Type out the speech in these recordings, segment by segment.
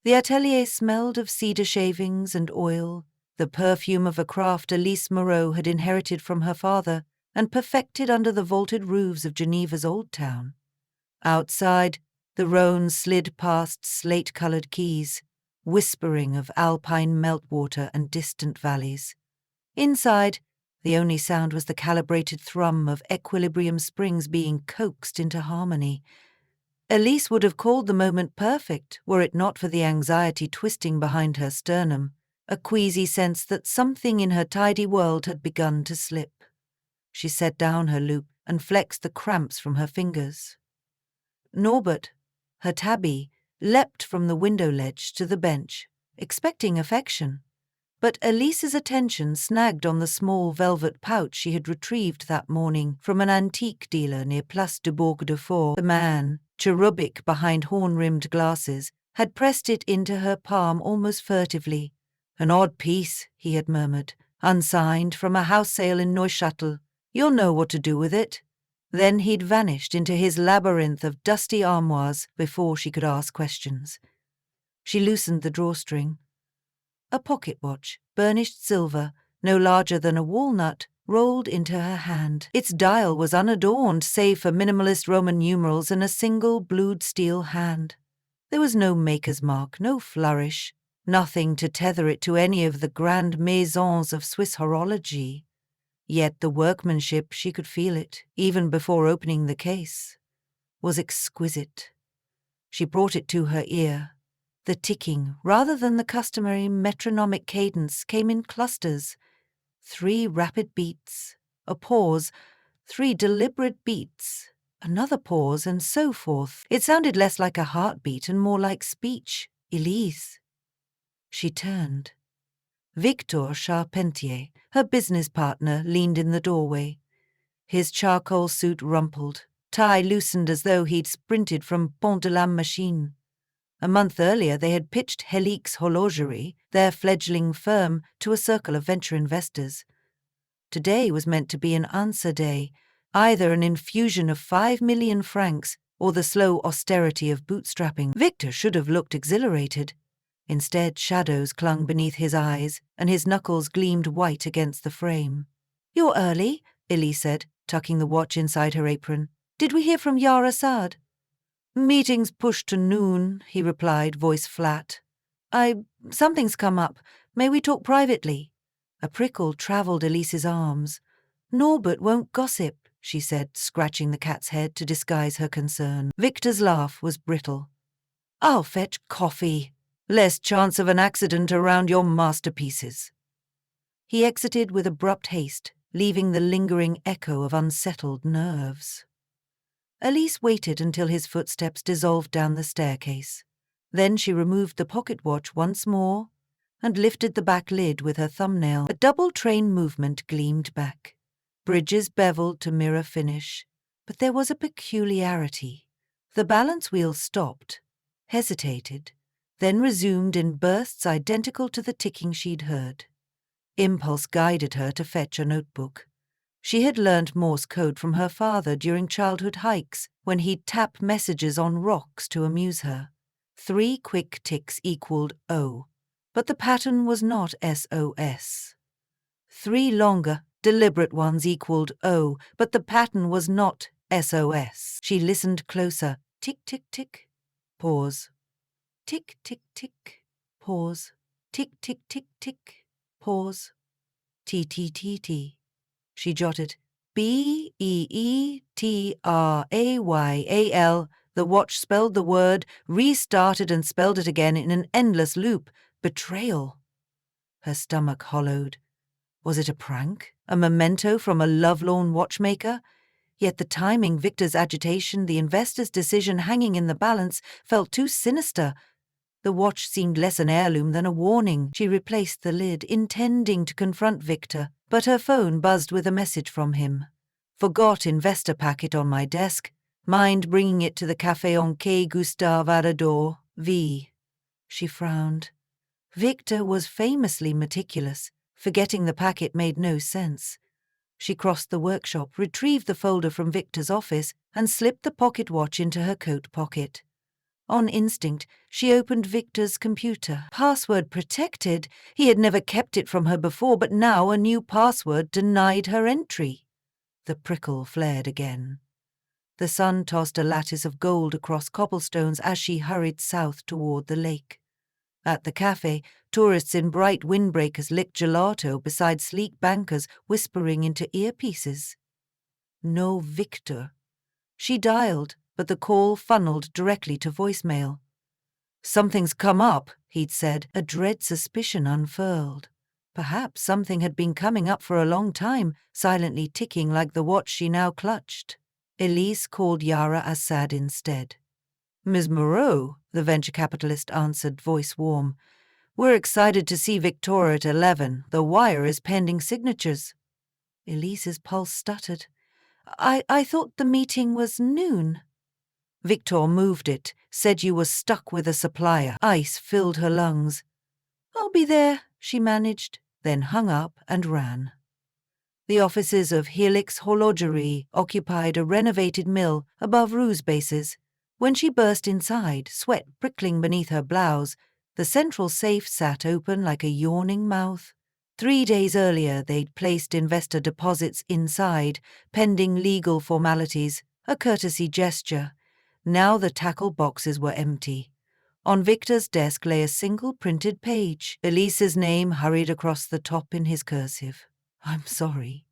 The atelier smelled of cedar shavings and oil, the perfume of a craft Elise Laurent had inherited from her father and perfected under the vaulted roofs of Geneva's Old Town. Outside, the Rhone slid past slate-coloured quays, whispering of alpine meltwater and distant valleys. Inside, the only sound was the calibrated thrum of equilibrium springs being coaxed into harmony. Elise would have called the moment perfect were it not for the anxiety twisting behind her sternum, a queasy sense that something in her tidy world had begun to slip. She set down her loop and flexed the cramps from her fingers. Norbert, her tabby, leapt from the window ledge to the bench, expecting affection. But Elise's attention snagged on the small velvet pouch she had retrieved that morning from an antique dealer near Place du Bourg de Fort. The man, cherubic behind horn-rimmed glasses, had pressed it into her palm almost furtively. "An odd piece," he had murmured, "unsigned, from a house sale in Neuchâtel. You'll know what to do with it." Then he'd vanished into his labyrinth of dusty armoires before she could ask questions. She loosened the drawstring. A pocket watch, burnished silver, no larger than a walnut, rolled into her hand. Its dial was unadorned save for minimalist Roman numerals and a single blued steel hand. There was no maker's mark, no flourish, nothing to tether it to any of the grand maisons of Swiss horology. Yet the workmanship, she could feel it, even before opening the case, was exquisite. She brought it to her ear. The ticking, rather than the customary metronomic cadence, came in clusters. 3 rapid beats, a pause, 3 deliberate beats, another pause, and so forth. It sounded less like a heartbeat and more like speech. Elise. She turned. Victor Charpentier, her business partner, leaned in the doorway. His charcoal suit rumpled, tie loosened as though he'd sprinted from Pont de la Machine. A month earlier they had pitched Helix Horlogerie, their fledgling firm, to a circle of venture investors. Today was meant to be an answer day, either an infusion of 5 million francs or the slow austerity of bootstrapping. Victor should have looked exhilarated. Instead, shadows clung beneath his eyes, and his knuckles gleamed white against the frame. "You're early," Elise said, tucking the watch inside her apron. "Did we hear from Yar Assad?" "Meeting's pushed to noon," he replied, voice flat. Something's come up. May we talk privately?" A prickle travelled Elise's arms. "Norbert won't gossip," she said, scratching the cat's head to disguise her concern. Victor's laugh was brittle. "I'll fetch coffee. Less chance of an accident around your masterpieces." He exited with abrupt haste, leaving the lingering echo of unsettled nerves. Elise waited until his footsteps dissolved down the staircase. Then she removed the pocket watch once more and lifted the back lid with her thumbnail. A double train movement gleamed back. Bridges beveled to mirror finish, but there was a peculiarity. The balance wheel stopped, hesitated, then resumed in bursts identical to the ticking she'd heard. Impulse guided her to fetch a notebook. She had learned Morse code from her father during childhood hikes, when he'd tap messages on rocks to amuse her. 3 quick ticks equaled O, but the pattern was not SOS. 3 longer, deliberate ones equaled O, but the pattern was not SOS. She listened closer. Tick, tick, tick. Pause. Tick, tick, tick. Pause. Tick, tick, tick, tick. Pause. T-T-T-T. She jotted. Beetrayal. The watch spelled the word, restarted and spelled it again in an endless loop. Betrayal. Her stomach hollowed. Was it a prank? A memento from a lovelorn watchmaker? Yet the timing, Victor's agitation, the investor's decision hanging in the balance felt too sinister. The watch seemed less an heirloom than a warning. She replaced the lid, intending to confront Victor, but her phone buzzed with a message from him. "Forgot investor packet on my desk. Mind bringing it to the Café on Quai Gustave Arador, V." She frowned. Victor was famously meticulous. Forgetting the packet made no sense. She crossed the workshop, retrieved the folder from Victor's office, and slipped the pocket watch into her coat pocket. On instinct, she opened Victor's computer. Password protected. He had never kept it from her before, but now a new password denied her entry. The prickle flared again. The sun tossed a lattice of gold across cobblestones as she hurried south toward the lake. At the cafe, tourists in bright windbreakers licked gelato beside sleek bankers whispering into earpieces. No Victor. She dialed, but the call funneled directly to voicemail. "Something's come up," he'd said, a dread suspicion unfurled. Perhaps something had been coming up for a long time, silently ticking like the watch she now clutched. Elise called Yara Assad instead. "Ms. Moreau," the venture capitalist answered, voice warm. "We're excited to see Victor at 11. The wire is pending signatures." Elise's pulse stuttered. I thought the meeting was noon." "Victor moved it, said you were stuck with a supplier." Ice filled her lungs. "I'll be there," she managed, then hung up and ran. The offices of Helix Horlogerie occupied a renovated mill above ruse bases. When she burst inside, sweat prickling beneath her blouse, the central safe sat open like a yawning mouth. 3 days earlier they'd placed investor deposits inside, pending legal formalities, a courtesy gesture. Now the tackle boxes were empty. On Victor's desk lay a single printed page. Elise's name hurried across the top in his cursive. "I'm sorry."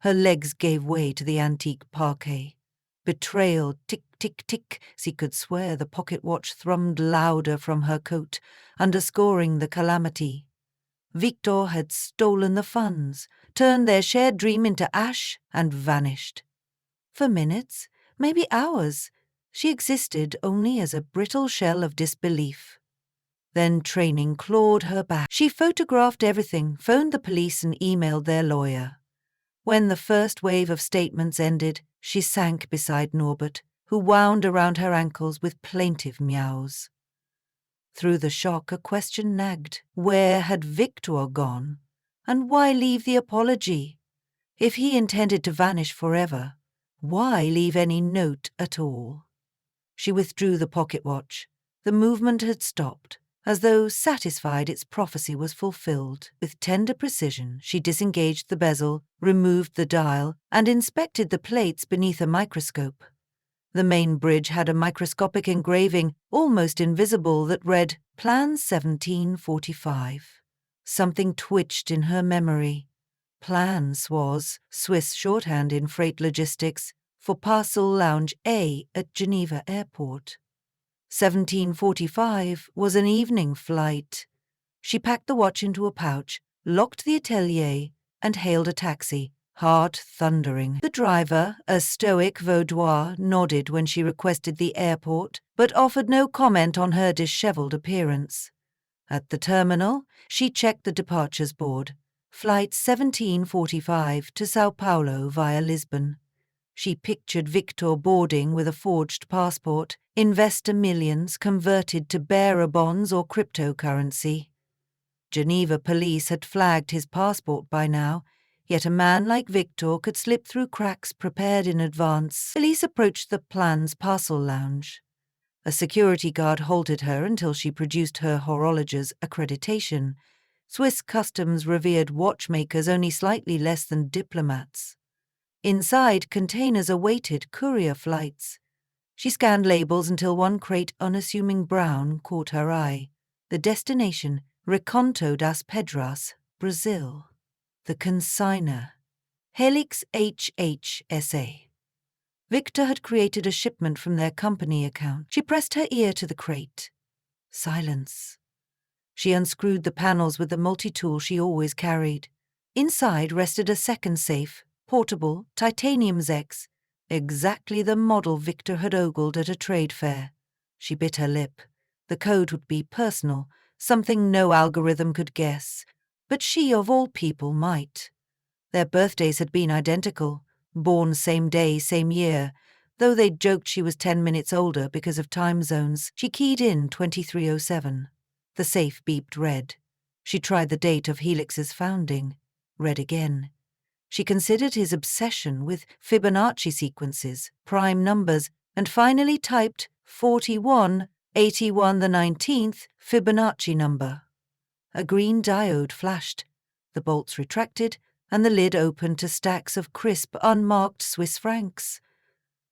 Her legs gave way to the antique parquet. Betrayal, tick, tick, tick. She could swear the pocket watch thrummed louder from her coat, underscoring the calamity. Victor had stolen the funds, turned their shared dream into ash, and vanished. For minutes, maybe hours, she existed only as a brittle shell of disbelief. Then training clawed her back. She photographed everything, phoned the police and emailed their lawyer. When the first wave of statements ended, she sank beside Norbert, who wound around her ankles with plaintive meows. Through the shock, a question nagged. Where had Victor gone? And why leave the apology? If he intended to vanish forever, why leave any note at all? She withdrew the pocket watch. The movement had stopped, as though satisfied its prophecy was fulfilled. With tender precision, she disengaged the bezel, removed the dial, and inspected the plates beneath a microscope. The main bridge had a microscopic engraving, almost invisible, that read, Plan 1745. Something twitched in her memory. Plans was Swiss shorthand in freight logistics for Parcel Lounge A at Geneva Airport. 1745 was an evening flight. She packed the watch into a pouch, locked the atelier, and hailed a taxi, heart thundering. The driver, a stoic Vaudois, nodded when she requested the airport, but offered no comment on her disheveled appearance. At the terminal, she checked the departures board. Flight 1745 to Sao Paulo via Lisbon. She pictured Victor boarding with a forged passport, investor millions converted to bearer bonds or cryptocurrency. Geneva police had flagged his passport by now, yet a man like Victor could slip through cracks prepared in advance. Elise approached the Plan's parcel lounge. A security guard halted her until she produced her horologer's accreditation. Swiss customs revered watchmakers only slightly less than diplomats. Inside, containers awaited courier flights. She scanned labels until one crate unassuming brown caught her eye. The destination, Recanto das Pedras, Brazil. The consignor, Helix HHSA. Victor had created a shipment from their company account. She pressed her ear to the crate. Silence. She unscrewed the panels with the multi-tool she always carried. Inside rested a second safe, portable, titanium Zex, exactly the model Victor had ogled at a trade fair. She bit her lip. The code would be personal, something no algorithm could guess, but she of all people might. Their birthdays had been identical, born same day, same year, though they'd joked she was 10 minutes older because of time zones. She keyed in 2307. The safe beeped red. She tried the date of Helix's founding. Red again. She considered his obsession with Fibonacci sequences, prime numbers, and finally typed 4181, the 19th Fibonacci number. A green diode flashed. The bolts retracted, and the lid opened to stacks of crisp, unmarked Swiss francs.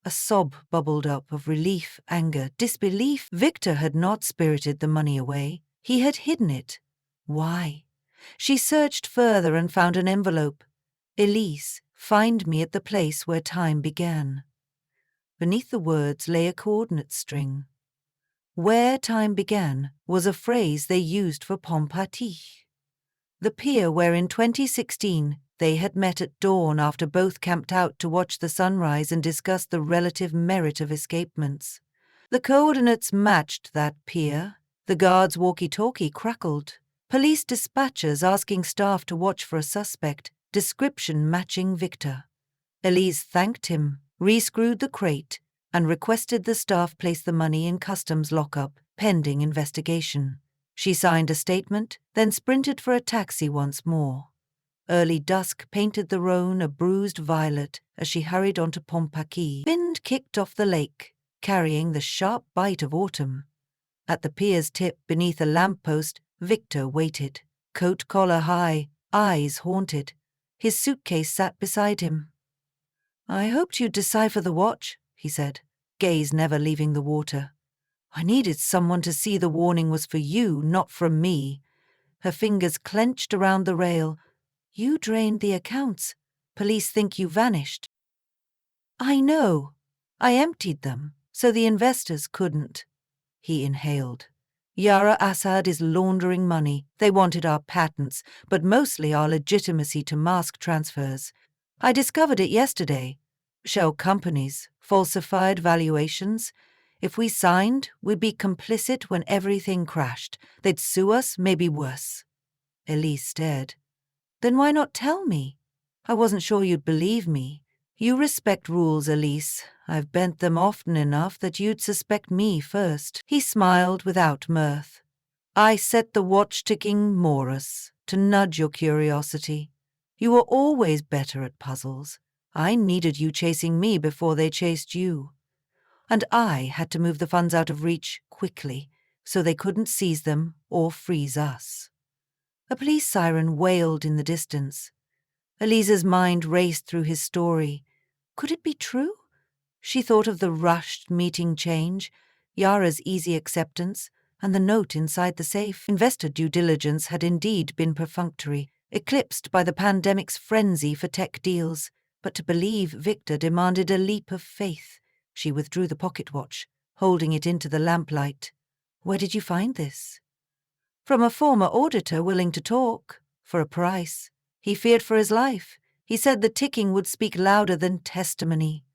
A sob bubbled up of relief, anger, disbelief. Victor had not spirited the money away. He had hidden it. Why? She searched further and found an envelope. Elise, find me at the place where time began. Beneath the words lay a coordinate string. Where time began was a phrase they used for Pompaty, the pier where in 2016 they had met at dawn after both camped out to watch the sunrise and discuss the relative merit of escapements. The coordinates matched that pier. The guard's walkie-talkie crackled. Police dispatchers asking staff to watch for a suspect, description matching Victor. Elise thanked him, rescrewed the crate, and requested the staff place the money in customs lockup, pending investigation. She signed a statement, then sprinted for a taxi once more. Early dusk painted the Rhône a bruised violet as she hurried onto Pompaty. Wind kicked off the lake, carrying the sharp bite of autumn. At the pier's tip beneath a lamppost, Victor waited, coat collar high, eyes haunted. His suitcase sat beside him. "I hoped you'd decipher the watch," he said, gaze never leaving the water. "I needed someone to see the warning was for you, not from me." Her fingers clenched around the rail. "You drained the accounts. Police think you vanished." "I know. I emptied them, so the investors couldn't." He inhaled. "Yara Assad is laundering money. They wanted our patents, but mostly our legitimacy to mask transfers. I discovered it yesterday. Shell companies, falsified valuations. If we signed, we'd be complicit when everything crashed. They'd sue us, maybe worse." Elise stared. "Then why not tell me? I wasn't sure you'd believe me. You respect rules, Elise. I've bent them often enough that you'd suspect me first." He smiled without mirth. "I set the watch ticking Morris to nudge your curiosity. You were always better at puzzles. I needed you chasing me before they chased you. And I had to move the funds out of reach quickly, so they couldn't seize them or freeze us." A police siren wailed in the distance. Elise's mind raced through his story. Could it be true? She thought of the rushed meeting change, Yara's easy acceptance, and the note inside the safe. Investor due diligence had indeed been perfunctory, eclipsed by the pandemic's frenzy for tech deals. But to believe Victor demanded a leap of faith. She withdrew the pocket watch, holding it into the lamplight. "Where did you find this?" "From a former auditor willing to talk, for a price. He feared for his life. He said the ticking would speak louder than testimony."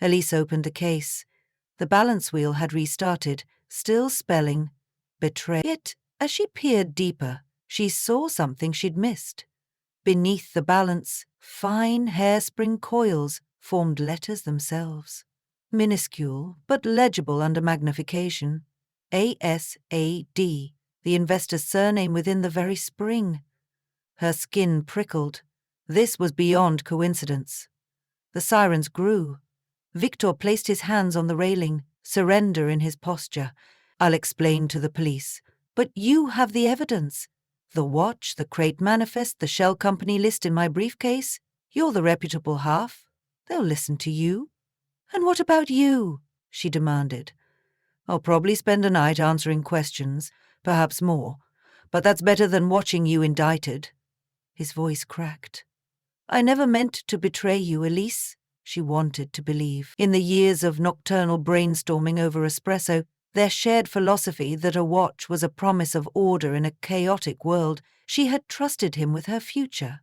Elise opened the case. The balance wheel had restarted, still spelling Betrayal. Yet, as she peered deeper, she saw something she'd missed. Beneath the balance, fine hairspring coils formed letters themselves. Minuscule, but legible under magnification. ASAD, the investor's surname within the very spring. Her skin prickled. This was beyond coincidence. The sirens grew. Victor placed his hands on the railing, surrender in his posture. "I'll explain to the police. But you have the evidence. The watch, the crate manifest, the shell company list in my briefcase. You're the reputable half. They'll listen to you." "And what about you?" she demanded. "I'll probably spend a night answering questions, perhaps more. But that's better than watching you indicted." His voice cracked. "I never meant to betray you, Elise," she wanted to believe. In the years of nocturnal brainstorming over espresso, their shared philosophy that a watch was a promise of order in a chaotic world, she had trusted him with her future.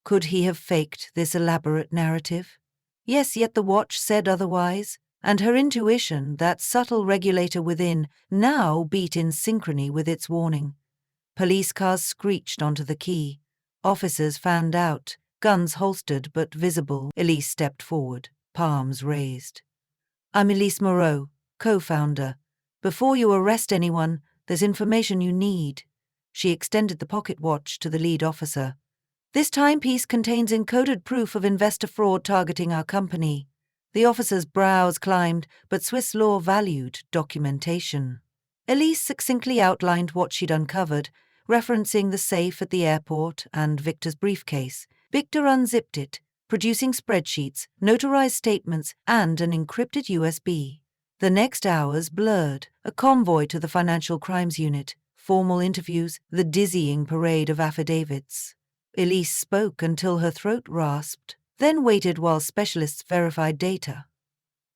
Could he have faked this elaborate narrative? Yes, yet the watch said otherwise, and her intuition, that subtle regulator within, now beat in synchrony with its warning. Police cars screeched onto the quay. Officers fanned out, guns holstered but visible. Elise stepped forward, palms raised. "I'm Elise Laurent, co-founder. Before you arrest anyone, there's information you need." She extended the pocket watch to the lead officer. "This timepiece contains encoded proof of investor fraud targeting our company. The officer's brows climbed, but Swiss law valued documentation. Elise succinctly outlined what she'd uncovered, referencing the safe at the airport and Victor's briefcase. Victor unzipped it, producing spreadsheets, notarized statements, and an encrypted USB. The next hours blurred, a convoy to the Financial Crimes Unit, formal interviews, the dizzying parade of affidavits. Elise spoke until her throat rasped, then waited while specialists verified data.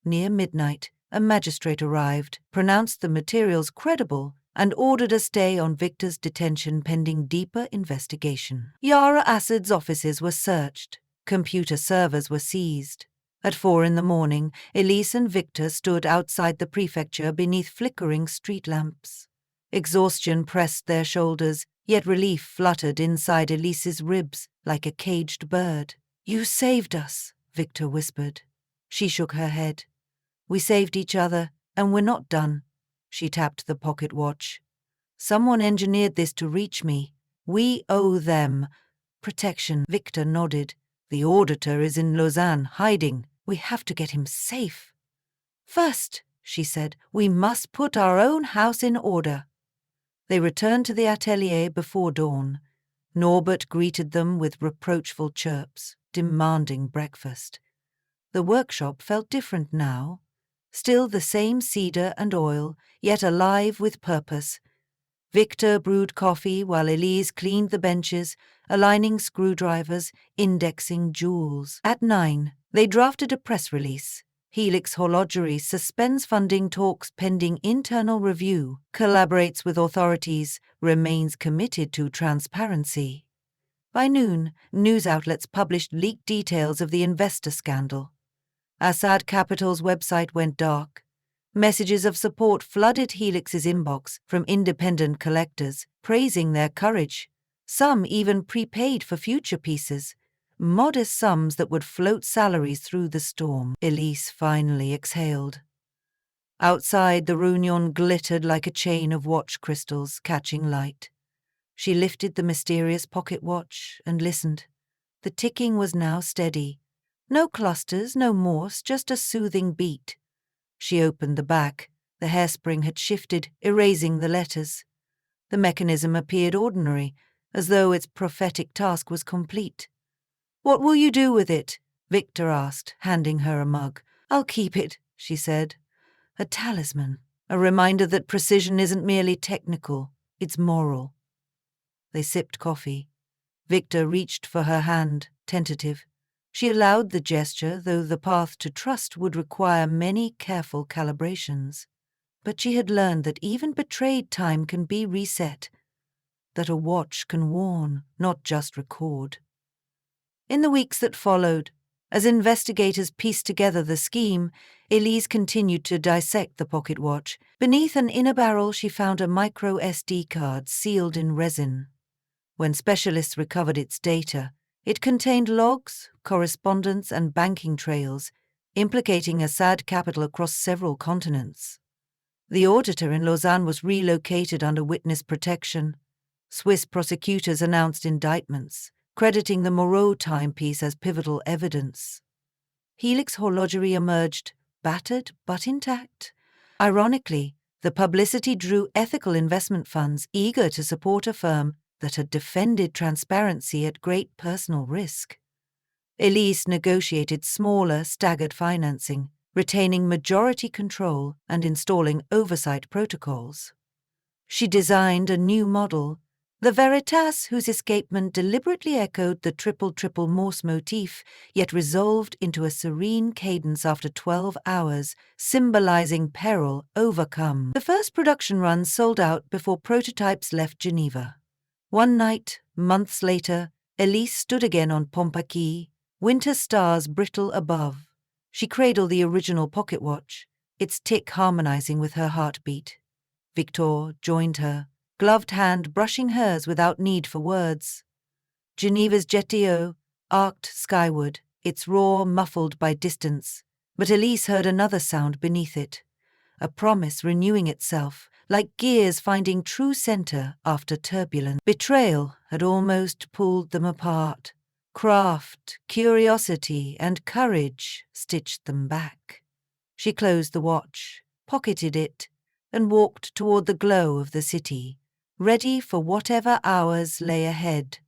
Near midnight, a magistrate arrived, pronounced the materials credible, and ordered a stay on Victor's detention pending deeper investigation. Yara Assad's offices were searched. Computer servers were seized. At 4 a.m, Elise and Victor stood outside the prefecture beneath flickering street lamps. Exhaustion pressed their shoulders, yet relief fluttered inside Elise's ribs like a caged bird. "You saved us," Victor whispered. She shook her head. "We saved each other, and we're not done." She tapped the pocket watch. "Someone engineered this to reach me. We owe them protection." Victor nodded. "The auditor is in Lausanne, hiding. We have to get him safe." "First," she said, "we must put our own house in order." They returned to the atelier before dawn. Norbert greeted them with reproachful chirps, demanding breakfast. The workshop felt different now. Still the same cedar and oil, yet alive with purpose. Victor brewed coffee while Elise cleaned the benches, aligning screwdrivers, indexing jewels. At 9, they drafted a press release. Helix Horlogerie suspends funding talks pending internal review, collaborates with authorities, remains committed to transparency. By noon, news outlets published leaked details of the investor scandal. Assad Capital's website went dark. Messages of support flooded Helix's inbox from independent collectors, praising their courage. Some even prepaid for future pieces, modest sums that would float salaries through the storm. Elise finally exhaled. Outside, the Réunion glittered like a chain of watch crystals catching light. She lifted the mysterious pocket watch and listened. The ticking was now steady. No clusters, no Morse, just a soothing beat. She opened the back. The hairspring had shifted, erasing the letters. The mechanism appeared ordinary, as though its prophetic task was complete. "What will you do with it?" Victor asked, handing her a mug. "I'll keep it," she said. "A talisman, a reminder that precision isn't merely technical, it's moral." They sipped coffee. Victor reached for her hand, tentative. She allowed the gesture, though the path to trust would require many careful calibrations. But she had learned that even betrayed time can be reset, that a watch can warn, not just record. In the weeks that followed, as investigators pieced together the scheme, Elise continued to dissect the pocket watch. Beneath an inner barrel she found a micro SD card sealed in resin. When specialists recovered its data, it contained logs, correspondence, and banking trails, implicating Assad Capital across several continents. The auditor in Lausanne was relocated under witness protection. Swiss prosecutors announced indictments, crediting the Moreau timepiece as pivotal evidence. Helix Horlogerie emerged, battered but intact. Ironically, the publicity drew ethical investment funds eager to support a firm that had defended transparency at great personal risk. Elise negotiated smaller, staggered financing, retaining majority control and installing oversight protocols. She designed a new model, the Veritas, whose escapement deliberately echoed the triple Morse motif, yet resolved into a serene cadence after 12 hours, symbolizing peril overcome. The first production run sold out before prototypes left Geneva. One night, months later, Elise stood again on Pompaquis, winter stars brittle above. She cradled the original pocket watch, its tick harmonizing with her heartbeat. Victor joined her, gloved hand brushing hers without need for words. Geneva's Jetio arced skyward, its roar muffled by distance, but Elise heard another sound beneath it, a promise renewing itself, like gears finding true center after turbulence. Betrayal had almost pulled them apart. Craft, curiosity, and courage stitched them back. She closed the watch, pocketed it, and walked toward the glow of the city, ready for whatever hours lay ahead.